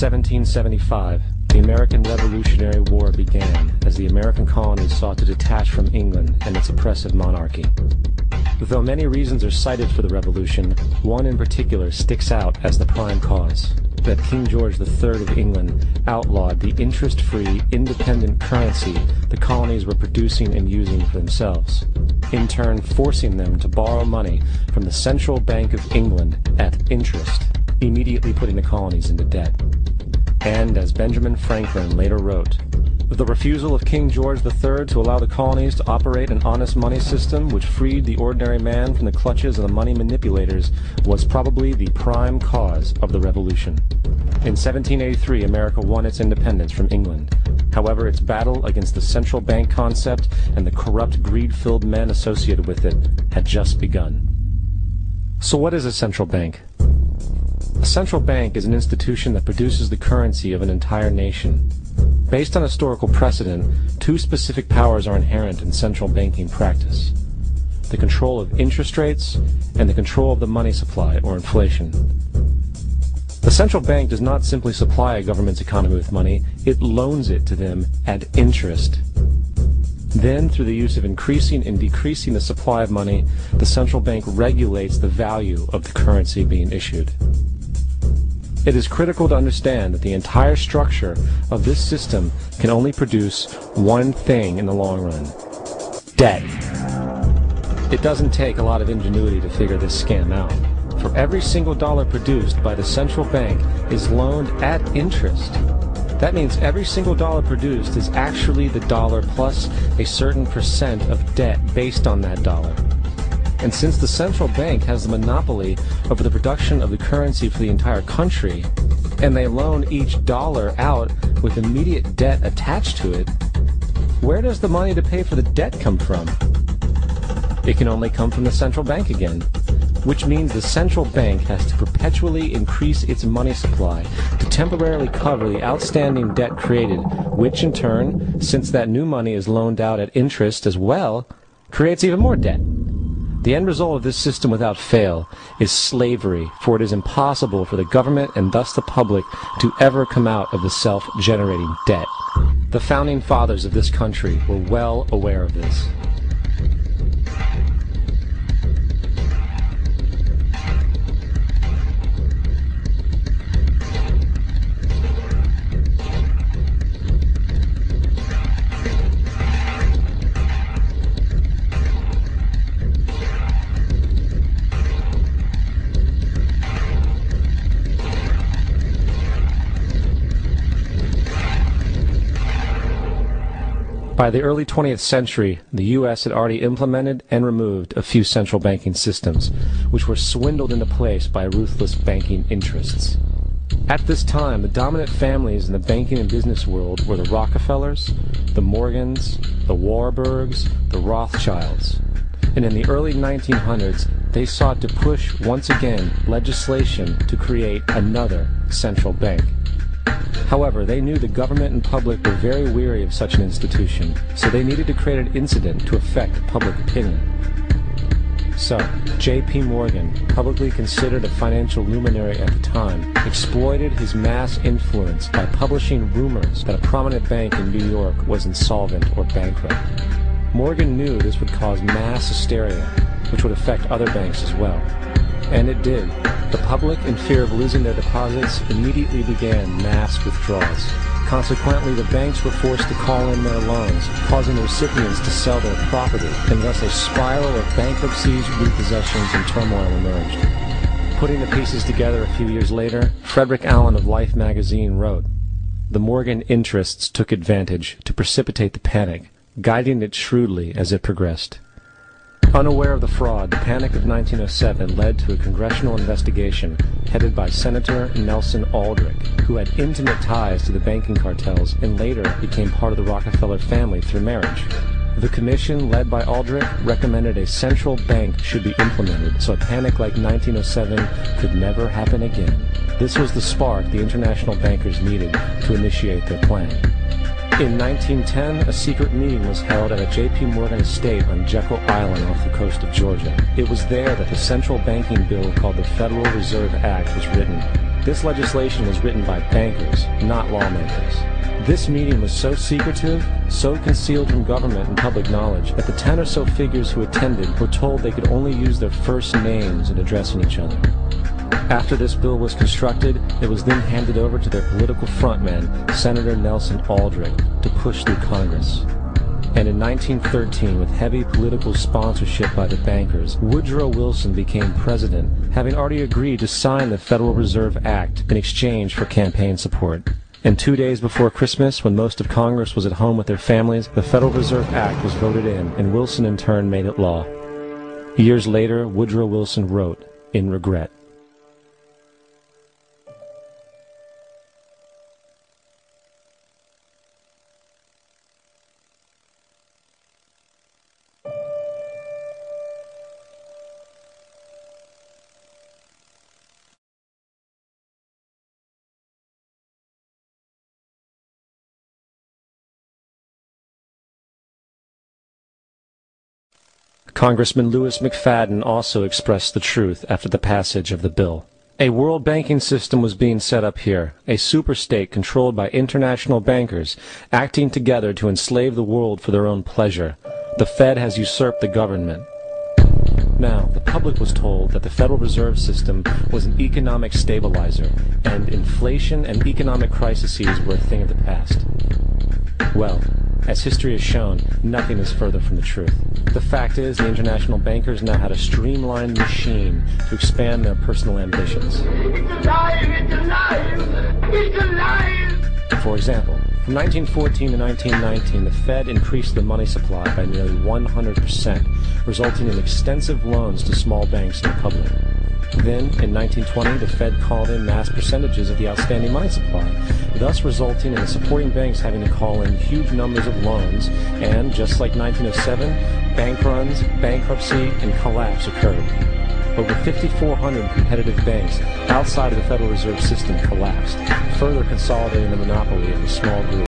1775, the American Revolutionary War began as the American colonies sought to detach from England and its oppressive monarchy. Though many reasons are cited for the revolution, one in particular sticks out as the prime cause: that King George III of England outlawed the interest-free, independent currency the colonies were producing and using for themselves, in turn forcing them to borrow money from the Central Bank of England at interest, immediately putting the colonies into debt. And as Benjamin Franklin later wrote, the refusal of King George III to allow the colonies to operate an honest money system which freed the ordinary man from the clutches of the money manipulators was probably the prime cause of the revolution. In 1783, America won its independence from England. However, its battle against the central bank concept and the corrupt, greed-filled men associated with it had just begun. So what is a central bank? A central bank is an institution that produces the currency of an entire nation. Based on historical precedent, two specific powers are inherent in central banking practice: the control of interest rates and the control of the money supply, or inflation. The central bank does not simply supply a government's economy with money, it loans it to them at interest. Then, through the use of increasing and decreasing the supply of money, the central bank regulates the value of the currency being issued. It is critical to understand that the entire structure of this system can only produce one thing in the long run: debt. It doesn't take a lot of ingenuity to figure this scam out. For every single dollar produced by the central bank is loaned at interest. That means every single dollar produced is actually the dollar plus a certain percent of debt based on that dollar. And since the central bank has the monopoly over the production of the currency for the entire country, and they loan each dollar out with immediate debt attached to it, where does the money to pay for the debt come from? It can only come from the central bank again, which means the central bank has to perpetually increase its money supply to temporarily cover the outstanding debt created, which in turn, since that new money is loaned out at interest as well, creates even more debt. The end result of this system without fail is slavery, for it is impossible for the government and thus the public to ever come out of the self-generating debt. The founding fathers of this country were well aware of this. By the early 20th century, the U.S. had already implemented and removed a few central banking systems, which were swindled into place by ruthless banking interests. At this time, the dominant families in the banking and business world were the Rockefellers, the Morgans, the Warburgs, the Rothschilds. And in the early 1900s, they sought to push, once again, legislation to create another central bank. However, they knew the government and public were very weary of such an institution, so they needed to create an incident to affect public opinion. So, J.P. Morgan, publicly considered a financial luminary at the time, exploited his mass influence by publishing rumors that a prominent bank in New York was insolvent or bankrupt. Morgan knew this would cause mass hysteria, which would affect other banks as well. And it did. The public, in fear of losing their deposits, immediately began mass withdrawals. Consequently, the banks were forced to call in their loans, causing the recipients to sell their property, and thus a spiral of bankruptcies, repossessions, and turmoil emerged. Putting the pieces together a few years later, Frederick Allen of Life magazine wrote, "The Morgan interests took advantage to precipitate the panic, guiding it shrewdly as it progressed." Unaware of the fraud, the Panic of 1907 led to a congressional investigation headed by Senator Nelson Aldrich, who had intimate ties to the banking cartels and later became part of the Rockefeller family through marriage. The commission, led by Aldrich, recommended a central bank should be implemented so a panic like 1907 could never happen again. This was the spark the international bankers needed to initiate their plan. In 1910, a secret meeting was held at a J.P. Morgan estate on Jekyll Island off the coast of Georgia. It was there that the central banking bill called the Federal Reserve Act was written. This legislation was written by bankers, not lawmakers. This meeting was so secretive, so concealed from government and public knowledge, that the 10 or so figures who attended were told they could only use their first names in addressing each other. After this bill was constructed, it was then handed over to their political frontman, Senator Nelson Aldrich, to push through Congress. And in 1913, with heavy political sponsorship by the bankers, Woodrow Wilson became president, having already agreed to sign the Federal Reserve Act in exchange for campaign support. And 2 days before Christmas, when most of Congress was at home with their families, the Federal Reserve Act was voted in, and Wilson in turn made it law. Years later, Woodrow Wilson wrote, in regret, Congressman Louis McFadden also expressed the truth after the passage of the bill. A world banking system was being set up here, a superstate controlled by international bankers, acting together to enslave the world for their own pleasure. The Fed has usurped the government. Now, the public was told that the Federal Reserve System was an economic stabilizer, and inflation and economic crises were a thing of the past. Well, as history has shown, nothing is further from the truth. The fact is, the international bankers now had a streamlined machine to expand their personal ambitions. It's alive! It's alive! It's alive! For example, from 1914 to 1919, the Fed increased the money supply by nearly 100%, resulting in extensive loans to small banks and the public. Then, in 1920, the Fed called in mass percentages of the outstanding money supply, thus resulting in the supporting banks having to call in huge numbers of loans, and, just like 1907, bank runs, bankruptcy, and collapse occurred. Over 5,400 competitive banks outside of the Federal Reserve System collapsed, further consolidating the monopoly of a small group.